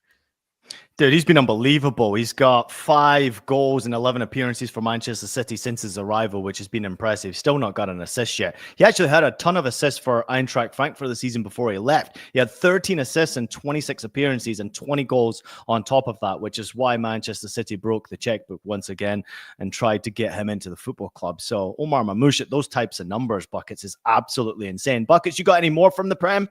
Dude, he's been unbelievable. He's got 5 goals and 11 appearances for Manchester City since his arrival, which has been impressive. Still not got an assist yet. He actually had a ton of assists for Eintracht Frankfurt the season before he left. He had 13 assists and 26 appearances and 20 goals on top of that, which is why Manchester City broke the checkbook once again and tried to get him into the football club. So Omar Mamouche at those types of numbers, Buckets, is absolutely insane. Buckets, you got any more from the Prem?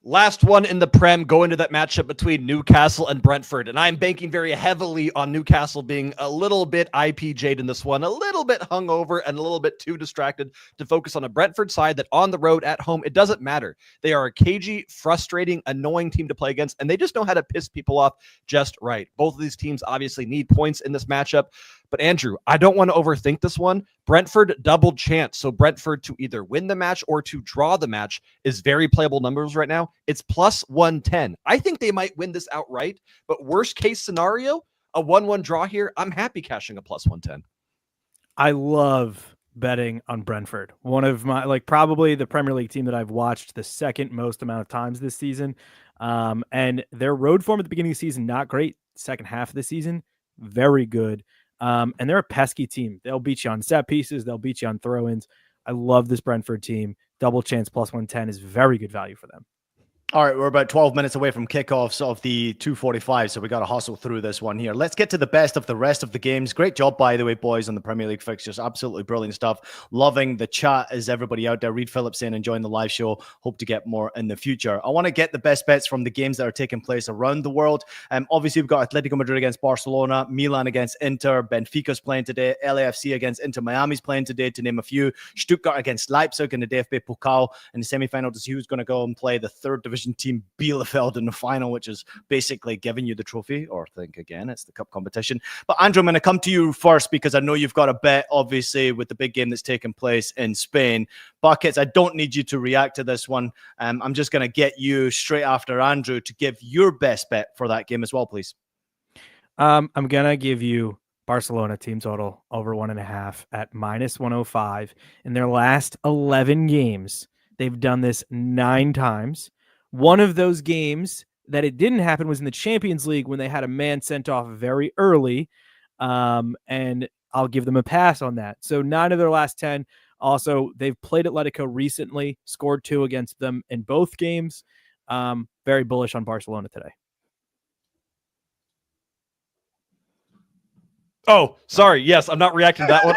Last one in the Prem, going to that matchup between Newcastle and Brentford. And I'm banking very heavily on Newcastle being a little bit IPJ'd in this one, a little bit hungover and a little bit too distracted to focus on a Brentford side that on the road, at home, it doesn't matter. They are a cagey, frustrating, annoying team to play against, and they just know how to piss people off just right. Both of these teams obviously need points in this matchup. But Andrew, I don't want to overthink this one. Brentford double chance. So Brentford to either win the match or to draw the match is very playable numbers right now. It's plus 110. I think they might win this outright, but worst case scenario, a 1-1 draw here. I'm happy cashing a plus 110. I love betting on Brentford. One of my, probably the Premier League team that I've watched the second most amount of times this season. And their road form at the beginning of the season, not great. Second half of the season, very good. And they're a pesky team. They'll beat you on set pieces. They'll beat you on throw-ins. I love this Brentford team. Double chance plus 110 is very good value for them. All right, we're about 12 minutes away from kickoffs of the 2:45, so we got to hustle through this one here. Let's get to the best of the rest of the games. Great job, by the way, boys, on the Premier League fixtures. Absolutely brilliant stuff. Loving the chat as everybody out there. Reed Phillips saying, enjoying the live show. Hope to get more in the future. I want to get the best bets from the games that are taking place around the world. Obviously, we've got Atletico Madrid against Barcelona, Milan against Inter, Benfica's playing today, LAFC against Inter Miami's playing today, to name a few. Stuttgart against Leipzig in the DFB Pokal in the semi-final to see who's going to go and play the third division team Bielefeld in the final, which is basically giving you the trophy, or think again, it's the cup competition. But Andrew, I'm going to come to you first because I know you've got a bet, obviously, with the big game that's taking place in Spain. Buckets, I don't need you to react to this one. I'm just going to get you straight after Andrew to give your best bet for that game as well, please. I'm going to give you Barcelona team total over 1.5 at -105. In their last 11 games, they've done this 9 times. One of those games that it didn't happen was in the Champions League when they had a man sent off very early, and I'll give them a pass on that. So 9 of their last 10. Also, they've played Atletico recently, scored 2 against them in both games. Very bullish on Barcelona today. Oh, sorry. Yes, I'm not reacting to that one.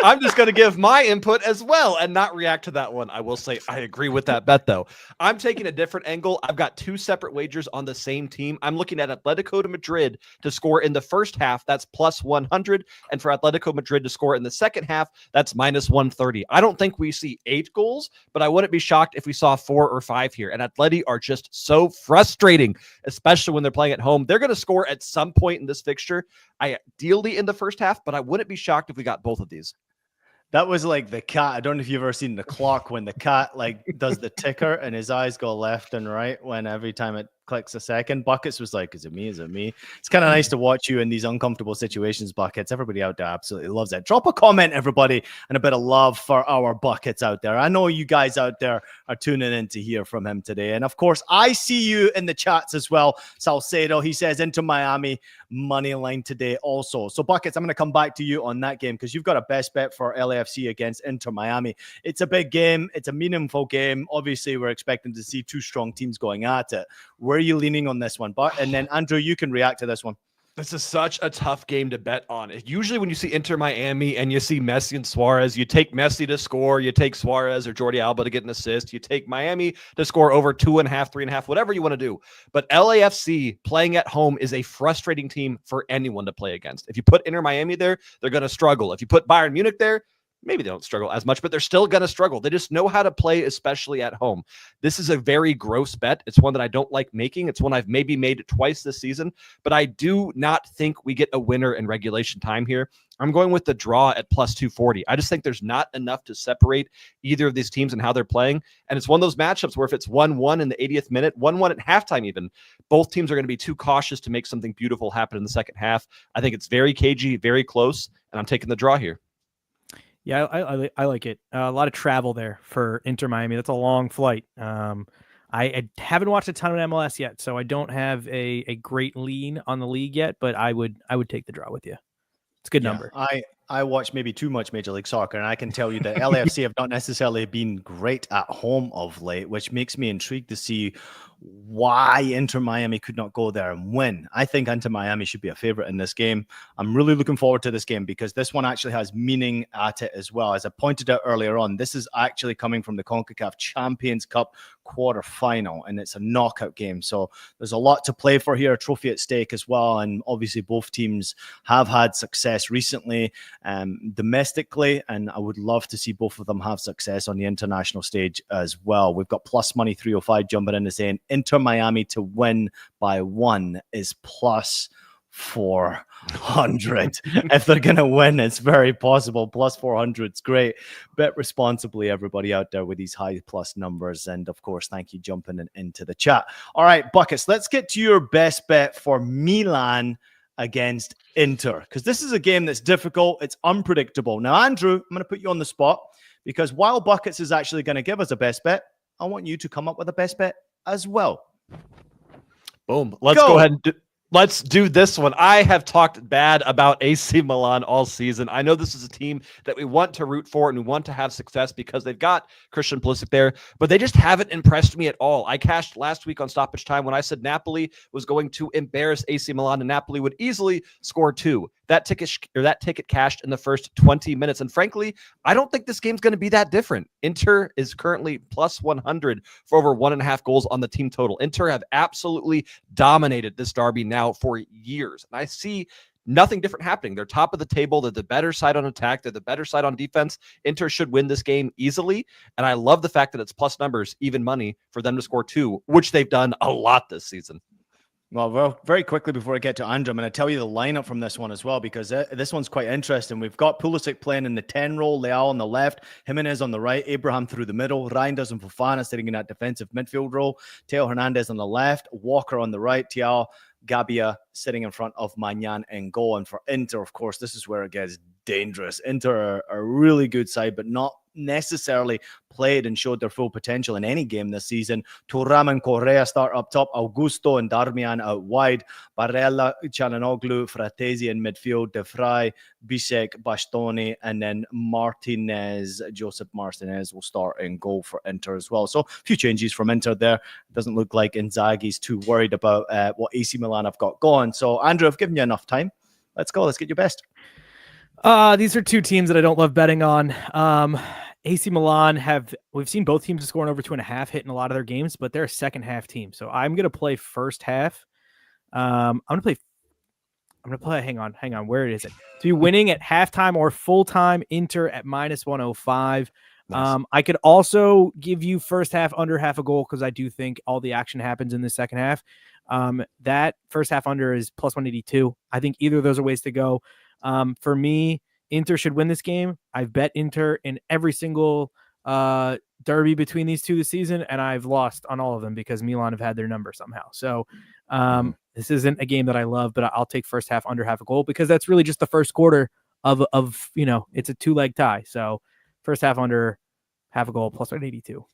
I'm just going to give my input as well and not react to that one. I will say I agree with that bet, though. I'm taking a different angle. I've got 2 separate wagers on the same team. I'm looking at Atletico de Madrid to score in the first half. That's plus 100. And for Atletico Madrid to score in the second half, that's minus 130. I don't think we see 8 goals, but I wouldn't be shocked if we saw 4 or 5 here. And Atleti are just so frustrating, especially when they're playing at home. They're going to score at some point in this fixture, ideally in the first half, but I wouldn't be shocked if we got both of these. That was like the cat. I don't know if you've ever seen the clock when the cat like does the ticker and his eyes go left and right when every time it clicks a second. Buckets was like, is it me? Is it me? It's kind of nice to watch you in these uncomfortable situations, Buckets. Everybody out there absolutely loves it. Drop a comment, everybody, and a bit of love for our Buckets out there. I know you guys out there are tuning in to hear from him today. And of course, I see you in the chats as well. Salcedo, he says, into Miami, money line today also. So Buckets, I'm going to come back to you on that game because you've got a best bet for LAFC against Inter Miami. It's a big game. It's a meaningful game. Obviously, we're expecting to see 2 strong teams going at it. Where are you leaning on this one? And then Andrew, you can react to this one. This is such a tough game to bet on. Usually when you see Inter Miami and you see Messi and Suarez, you take Messi to score, you take Suarez or Jordi Alba to get an assist, you take Miami to score over 2.5, 3.5, whatever you want to do. But LAFC playing at home is a frustrating team for anyone to play against. If you put Inter Miami there, they're going to struggle. If you put Bayern Munich there, maybe they don't struggle as much, but they're still going to struggle. They just know how to play, especially at home. This is a very gross bet. It's one that I don't like making. It's one I've maybe made twice this season, but I do not think we get a winner in regulation time here. I'm going with the draw at plus 240. I just think there's not enough to separate either of these teams and how they're playing. And it's one of those matchups where if it's 1-1 in the 80th minute, 1-1 at halftime even, both teams are going to be too cautious to make something beautiful happen in the second half. I think it's very cagey, very close, and I'm taking the draw here. Yeah, I like it. A lot of travel there for Inter Miami. That's a long flight. I haven't watched a ton of MLS yet, so I don't have a great lean on the league yet, but I would take the draw with you. It's a good number. I watch maybe too much Major League Soccer, and I can tell you that LAFC have not necessarily been great at home of late, which makes me intrigued to see why Inter Miami could not go there and win. I think Inter Miami should be a favorite in this game. I'm really looking forward to this game because this one actually has meaning at it as well. As I pointed out earlier on, this is actually coming from the CONCACAF Champions Cup quarterfinal, and it's a knockout game. So there's a lot to play for here, a trophy at stake as well. And obviously both teams have had success recently domestically, and I would love to see both of them have success on the international stage as well. We've got plus money 305 jumping in and saying Inter Miami to win by 1 is plus 400. If they're going to win, it's very possible. Plus 400 is great. Bet responsibly, everybody out there with these high plus numbers. And of course, thank you jumping into the chat. All right, Buckets, let's get to your best bet for Milan against Inter, because this is a game that's difficult. It's unpredictable. Now, Andrew, I'm going to put you on the spot because while Buckets is actually going to give us a best bet, I want you to come up with a best bet as well. Boom. Let's go ahead and Let's do this one. I have talked bad about AC Milan all season. I know this is a team that we want to root for and we want to have success because they've got Christian Pulisic there, but they just haven't impressed me at all. I cashed last week on Stoppage Time when I said Napoli was going to embarrass AC Milan and Napoli would easily score 2. That ticket cashed in the first 20 minutes. And frankly, I don't think this game's going to be that different. Inter is currently plus 100 for over 1.5 goals on the team total. Inter have absolutely dominated this derby now for years. And I see nothing different happening. They're top of the table. They're the better side on attack. They're the better side on defense. Inter should win this game easily. And I love the fact that it's plus numbers, even money for them to score 2, which they've done a lot this season. Well, very quickly before I get to Andrew, I'm going to tell you the lineup from this one as well, because this one's quite interesting. We've got Pulisic playing in the 10 role, Leao on the left, Jimenez on the right, Abraham through the middle, Reinders and Fofana sitting in that defensive midfield role, Teo Hernandez on the left, Walker on the right, Thiago Gabia sitting in front of Magnan and goal. And for Inter, of course, this is where it gets dangerous. Inter are a really good side, but not necessarily played and showed their full potential in any game this season. Thuram and Correa start up top, Augusto and Darmian out wide, Barella, Çalhanoğlu, Fratesi in midfield, De Vrij, Bisek, Bastoni, and then Joseph Martinez will start in goal for Inter as well. So a few changes from Inter there. It doesn't look like Inzaghi's too worried about what AC Milan have got going. So Andrew, I've given you enough time. Let's go. Let's get your best. These are two teams that I don't love betting on. AC Milan we've seen both teams scoring over 2.5 hit in a lot of their games, but they're a second half team. So I'm going to play first half. I'm going to play, hang on. Where is it? To be winning at halftime or full time, Inter at minus 105. Nice. I could also give you first half under half a goal because I do think all the action happens in the second half. That first half under is plus 182. I think either of those are ways to go. For me, Inter should win this game. I've bet Inter in every single derby between these two this season, and I've lost on all of them because Milan have had their number somehow. So this isn't a game that I love, but I'll take first half under half a goal because that's really just the first quarter of it's a 2-leg tie. So first half under half a goal plus 182.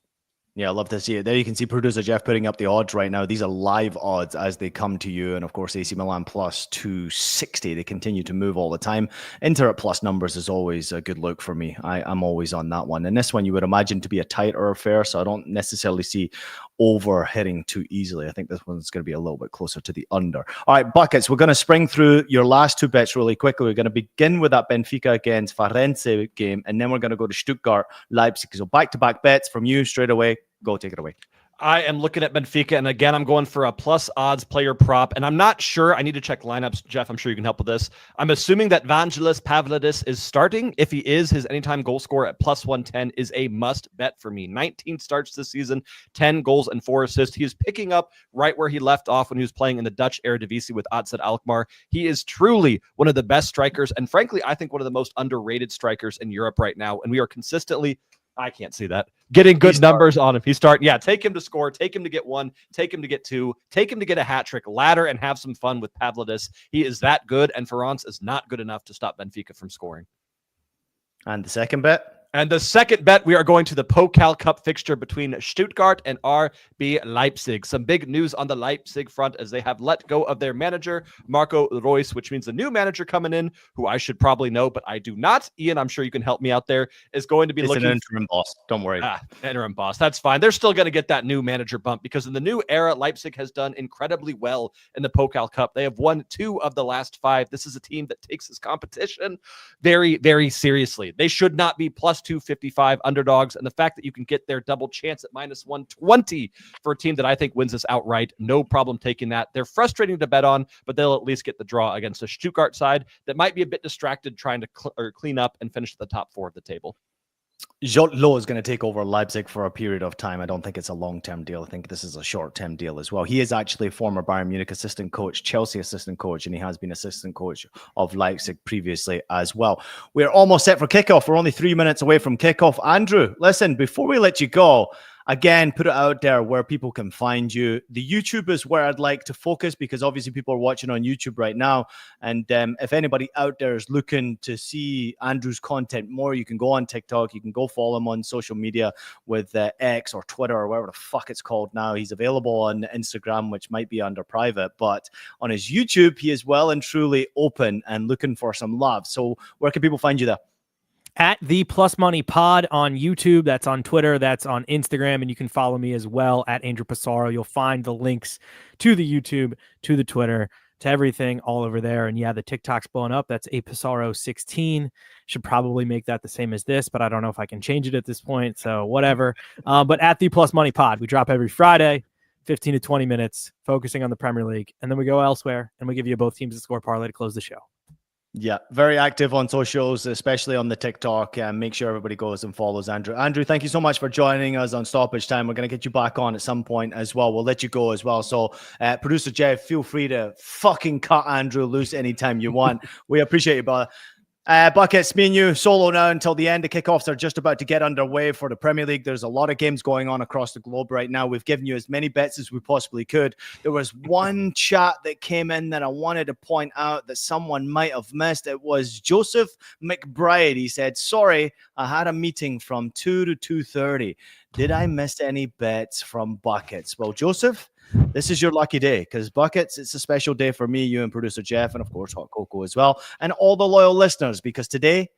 Yeah, I love to see it. There you can see producer Jeff putting up the odds right now. These are live odds as they come to you. And of course, AC Milan plus 260. They continue to move all the time. Inter at plus numbers is always a good look for me. I'm always on that one. And this one you would imagine to be a tighter affair. So I don't necessarily see over hitting too easily. I think this one's going to be a little bit closer to the under. All right, Buckets, we're going to spring through your last two bets really quickly. We're going to begin with that Benfica against Firenze game. And then we're going to go to Stuttgart, Leipzig. So back-to-back bets from you straight away. Go, take it away. I am looking at Benfica, and again, I'm going for a plus odds player prop, and I'm not sure. I need to check lineups. Jeff, I'm sure you can help with this. I'm assuming that Vangelis Pavlidis is starting. If he is, his anytime goal scorer at plus 110 is a must bet for me. 19 starts this season, 10 goals and 4 assists. He is picking up right where he left off when he was playing in the Dutch Eredivisie with AZ Alkmaar. He is truly one of the best strikers, and frankly, I think one of the most underrated strikers in Europe right now, and we are consistently I can't see that. Getting good numbers on him. He's starting. Yeah, take him to score. Take him to get 1. Take him to get 2. Take him to get a hat trick. Ladder and have some fun with Pavlidis. He is that good, and Ferrance is not good enough to stop Benfica from scoring. And the second bet? And the second bet, we are going to the Pokal Cup fixture between Stuttgart and RB Leipzig. Some big news on the Leipzig front as they have let go of their manager, Marco Reus, which means the new manager coming in, who I should probably know, but I do not. Ian, I'm sure you can help me out there, is going to be looking... It's an interim boss. Don't worry. Interim boss. That's fine. They're still going to get that new manager bump because in the new era, Leipzig has done incredibly well in the Pokal Cup. They have won 2 of the last 5. This is a team that takes this competition very, very seriously. They should not be plus 255 underdogs, and the fact that you can get their double chance at minus 120 for a team that I think wins this outright, no problem taking that. They're frustrating to bet on, but they'll at least get the draw against a Stuttgart side that might be a bit distracted trying to clean up and finish at the top 4 of the table. Jot Low is going to take over Leipzig for a period of time. I don't think it's a long-term deal. I think this is a short-term deal as well. He is actually a former Bayern Munich assistant coach, Chelsea assistant coach, and he has been assistant coach of Leipzig previously as well. We're almost set for kickoff. We're only 3 minutes away from kickoff. Andrew, listen, before we let you go, again, put it out there where people can find you. The YouTube is where I'd like to focus because obviously people are watching on YouTube right now. And if anybody out there is looking to see Andrew's content more, you can go on TikTok. You can go follow him on social media with X or Twitter or whatever the fuck it's called now. He's available on Instagram, which might be under private. But on his YouTube, he is well and truly open and looking for some love. So where can people find you there? At the Plus Money Pod on YouTube. That's on Twitter. That's on Instagram. And you can follow me as well at Andrew Pissarro. You'll find the links to the YouTube, to the Twitter, to everything all over there. And yeah, the TikTok's blowing up. That's a Pissarro 16. Should probably make that the same as this, but I don't know if I can change it at this point. So whatever. But at the Plus Money Pod, we drop every Friday, 15 to 20 minutes, focusing on the Premier League. And then we go elsewhere and we give you both teams to score parlay to close the show. Yeah, very active on socials, especially on the TikTok. Make sure everybody goes and follows Andrew. Andrew, thank you so much for joining us on Stoppage Time. We're going to get you back on at some point as well. We'll let you go as well. So, producer Jeff, feel free to fucking cut Andrew loose anytime you want. We appreciate you, brother. Buckets, me and you solo now until the end. The kickoffs are just about to get underway for the Premier League. There's a lot of games going on across the globe right now. We've given you as many bets as we possibly could. There was one chat that came in that I wanted to point out that someone might have missed. It was Joseph McBride. He said, sorry, I had a meeting from 2 to 2:30. Did I miss any bets from Buckets? Well, Joseph, this is your lucky day because Buckets, it's a special day for me, you and producer Jeff, and of course Hot Cocoa as well, and all the loyal listeners, because today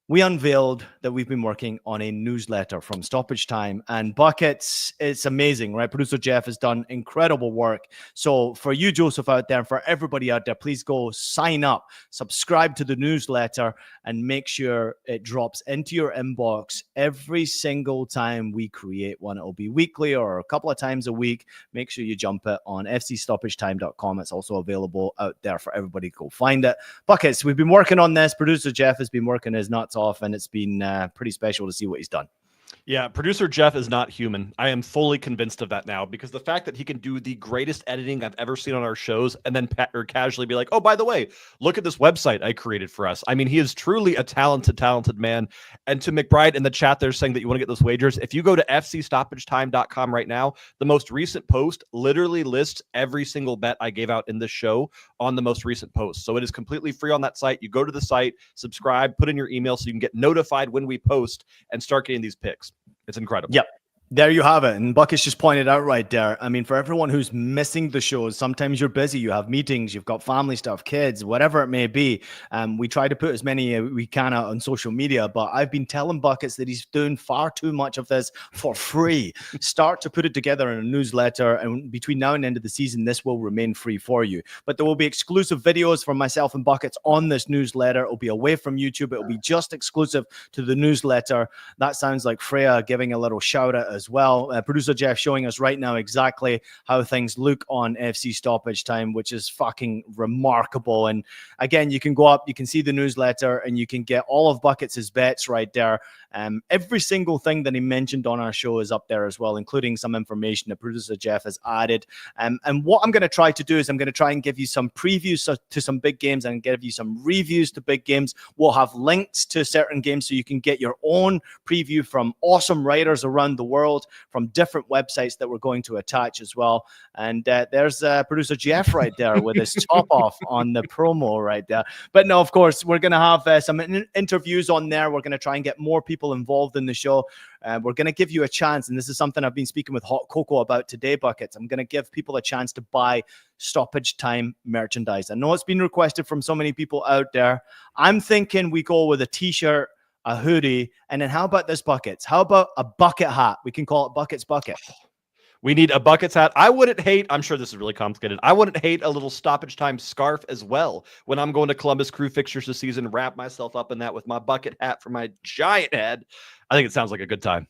we unveiled that we've been working on a newsletter from Stoppage Time, and Buckets, it's amazing, right? Producer Jeff has done incredible work. So for you, Joseph, out there, and for everybody out there, please go sign up, subscribe to the newsletter, and make sure it drops into your inbox every single time we create one. It'll be weekly or a couple of times a week. Make sure you jump it on fcstoppagetime.com. It's also available out there for everybody to go find it. Buckets, we've been working on this. Producer Jeff has been working his nuts off, and it's been pretty special to see what he's done. Yeah, producer Jeff is not human. I am fully convinced of that now because the fact that he can do the greatest editing I've ever seen on our shows and then casually be like, oh, by the way, look at this website I created for us. I mean, he is truly a talented man. And to McBride in the chat, they're saying that you want to get those wagers. If you go to fcstoppagetime.com right now, the most recent post literally lists every single bet I gave out in this show on the most recent post. So it is completely free on that site. You go to the site, subscribe, put in your email so you can get notified when we post and start getting these picks. It's incredible. Yep. There you have it. And Buckets just pointed out right there. I mean, for everyone who's missing the shows, sometimes you're busy, you have meetings, you've got family stuff, kids, whatever it may be. We try to put as many we can out on social media, but I've been telling Buckets that he's doing far too much of this for free. Start to put it together in a newsletter, and between now and the end of the season, this will remain free for you. But there will be exclusive videos from myself and Buckets on this newsletter. It'll be away from YouTube. It'll be just exclusive to the newsletter. That sounds like Freya giving a little shout out as well. Producer Jeff showing us right now exactly how things look on FC Stoppage Time, which is fucking remarkable. And again, you can go up, you can see the newsletter, and you can get all of Buckets' bets right there. Every single thing that he mentioned on our show is up there as well, including some information that producer Jeff has added. And what I'm going to try to do is I'm going to try and give you some previews to some big games and give you some reviews to big games. We'll have links to certain games so you can get your own preview from awesome writers around the world, from different websites that we're going to attach as well. And there's producer Jeff right there with his top off on the promo right there. But no, of course, we're going to have some interviews on there. We're going to try and get more people involved in the show. We're going to give you a chance, and this is something I've been speaking with Hot Cocoa about today, Buckets. I'm going to give people a chance to buy Stoppage Time merchandise. I know it's been requested from so many people out there. I'm thinking we go with a t-shirt, a hoodie, and then how about this, Buckets? How about a bucket hat? We can call it Buckets Bucket. We need a Buckets hat. I wouldn't hate, I'm sure this is really complicated, I wouldn't hate a little Stoppage Time scarf as well. When I'm going to Columbus Crew fixtures this season, wrap myself up in that with my bucket hat for my giant head. I think it sounds like a good time.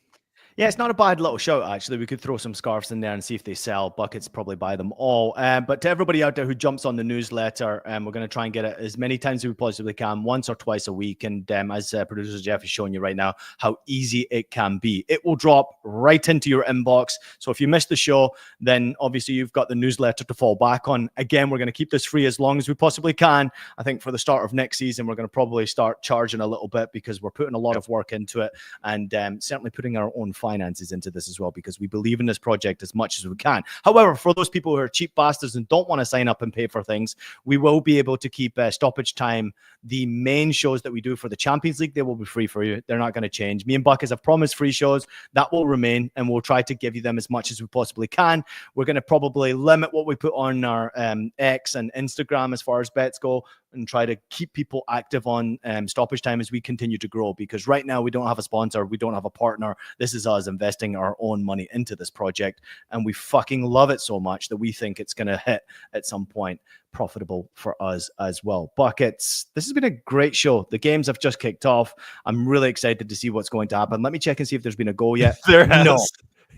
Yeah, it's not a bad little shout, actually. We could throw some scarves in there and see if they sell. Buckets probably buy them all. But to everybody out there who jumps on the newsletter, we're going to try and get it as many times as we possibly can, once or twice a week. And as producer Jeff is showing you right now, how easy it can be. It will drop right into your inbox. So if you missed the show, then obviously you've got the newsletter to fall back on. Again, we're going to keep this free as long as we possibly can. I think for the start of next season, we're going to probably start charging a little bit because we're putting a lot of work into it and certainly putting our own finances into this as well, because we believe in this project as much as we can. However, for those people who are cheap bastards and don't want to sign up and pay for things, we will be able to keep Stoppage Time, the main shows that we do for the Champions League. They will be free for you. They're not going to change. Me and Buckets have promised free shows. That will remain, and we'll try to give you them as much as we possibly can. We're going to probably limit what we put on our X and Instagram as far as bets go, and try to keep people active on Stoppage Time as we continue to grow, because right now we don't have a sponsor, we don't have a partner. This is us investing our own money into this project, and we fucking love it so much that we think it's going to hit at some point profitable for us as well. Buckets, this has been a great show. The games have just kicked off. I'm really excited to see what's going to happen. Let me check and see if there's been a goal yet. There has. No.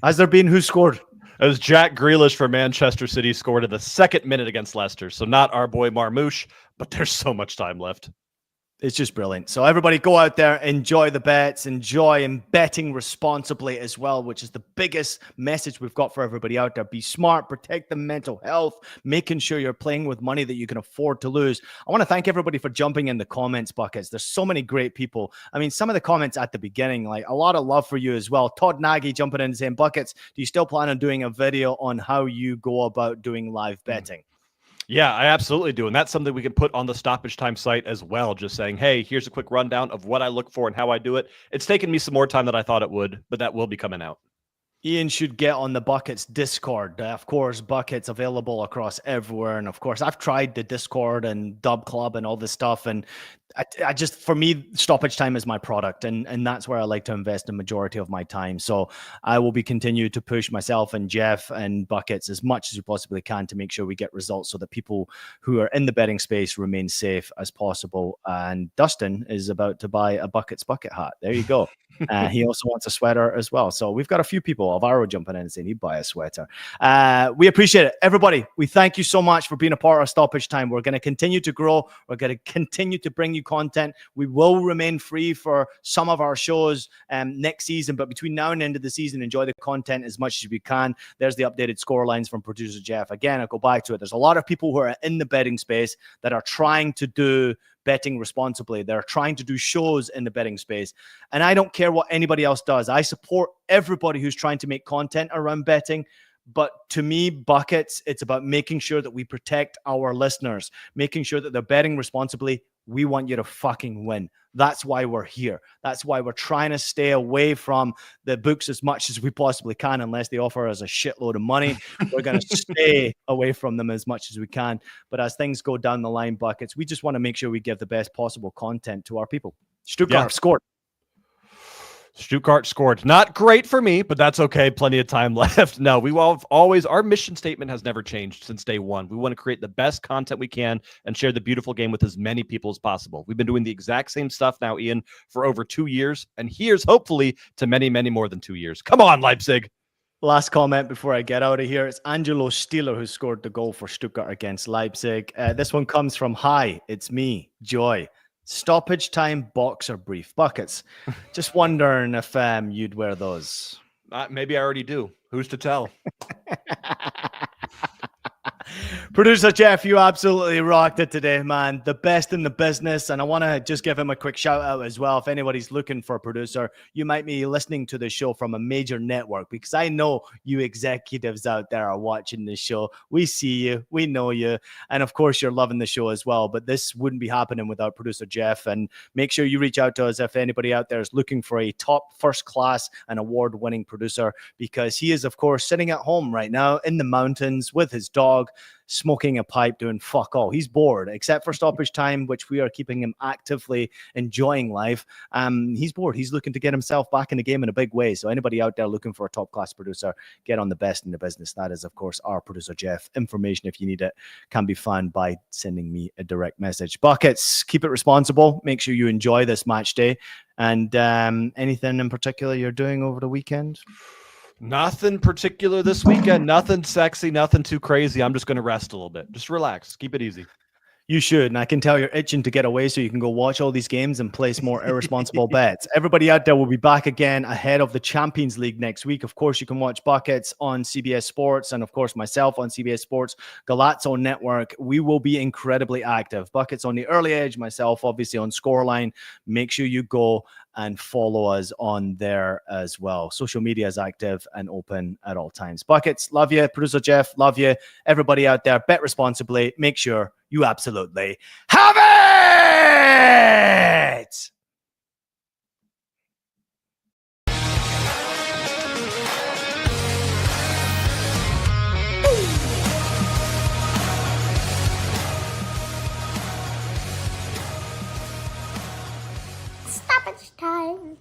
Has there been? Who scored? It was Jack Grealish for Manchester City, scored in the 2nd minute against Leicester. So not our boy Marmouche, but there's so much time left. It's just brilliant. So everybody go out there, enjoy the bets, enjoy and betting responsibly as well, which is the biggest message we've got for everybody out there. Be smart, protect the mental health, making sure you're playing with money that you can afford to lose. I want to thank everybody for jumping in the comments, Buckets. There's so many great people. I mean, some of the comments at the beginning, like a lot of love for you as well. Todd Nagy jumping in and saying, Buckets, do you still plan on doing a video on how you go about doing live betting? Yeah, I absolutely do. And that's something we can put on the Stoppage Time site as well. Just saying, hey, here's a quick rundown of what I look for and how I do it. It's taken me some more time than I thought it would, but that will be coming out. Ian should get on the Buckets Discord. Of course, Buckets available across everywhere. And of course, I've tried the Discord and Dub Club and all this stuff. And I just, for me, Stoppage Time is my product. And that's where I like to invest the majority of my time. So I will be continue to push myself and Jeff and Buckets as much as we possibly can to make sure we get results so that people who are in the betting space remain safe as possible. And Dustin is about to buy a Buckets bucket hat. There you go. He also wants a sweater as well. So we've got a few people, Alvaro jumping in and saying he'd buy a sweater. We appreciate it. Everybody, we thank you so much for being a part of Stoppage Time. We're going to continue to grow. We're going to continue to bring you content. We will remain free for some of our shows next season, but between now and the end of the season, enjoy the content as much as we can. There's the updated score lines from producer Jeff. Again, I'll go back to it. There's a lot of people who are in the betting space that are trying to do betting responsibly. They're trying to do shows in the betting space. And I don't care what anybody else does. I support everybody who's trying to make content around betting. But to me, Buckets, it's about making sure that we protect our listeners, making sure that they're betting responsibly. We want you to fucking win. That's why we're here. That's why we're trying to stay away from the books as much as we possibly can, unless they offer us a shitload of money. We're going to stay away from them as much as we can. But as things go down the line, Buckets, we just want to make sure we give the best possible content to our people. Stuttgart scored. Stuttgart scored. Not great for me, but that's okay. Plenty of time left. No, we will always, our mission statement has never changed since day one. We want to create the best content we can and share the beautiful game with as many people as possible. We've been doing the exact same stuff now, Ian, for over 2 years. And here's hopefully to many, many more than 2 years. Come on, Leipzig. Last comment before I get out of here. It's Angelo Stieler who scored the goal for Stuttgart against Leipzig. This one comes from, hi, it's me, Joy. Stoppage Time boxer brief. Buckets. Just wondering if you'd wear those. Maybe I already do. Who's to tell? Producer Jeff, you absolutely rocked it today, man. The best in the business. And I want to just give him a quick shout out as well. If anybody's looking for a producer, you might be listening to the show from a major network, because I know you executives out there are watching this show. We see you. We know you. And of course, you're loving the show as well. But this wouldn't be happening without producer Jeff. And make sure you reach out to us if anybody out there is looking for a top first class and award-winning producer, because he is, of course, sitting at home right now in the mountains with his dog, smoking a pipe, doing fuck all. He's bored, except for Stoppage Time, which we are keeping him actively enjoying life. He's bored. He's looking to get himself back in the game in a big way. So anybody out there looking for a top-class producer, get on the best in the business. That is, of course, our producer, Jeff. Information, if you need it, can be found by sending me a direct message. Buckets, keep it responsible. Make sure you enjoy this match day. And anything in particular you're doing over the weekend? Nothing particular this weekend. Nothing sexy. Nothing too crazy. I'm just going to rest a little bit. Just relax. Keep it easy. You should. And I can tell you're itching to get away so you can go watch all these games and place more irresponsible bets. Everybody out there will be back again ahead of the Champions League next week. Of course, you can watch Buckets on CBS Sports and, of course, myself on CBS Sports, Galazzo Network. We will be incredibly active. Buckets on the early edge, myself, obviously, on Scoreline. Make sure you go and follow us on there as well. Social media is active and open at all times. Buckets, love you. Producer Jeff, love you. Everybody out there, bet responsibly. Make sure you absolutely have it! Stoppage time.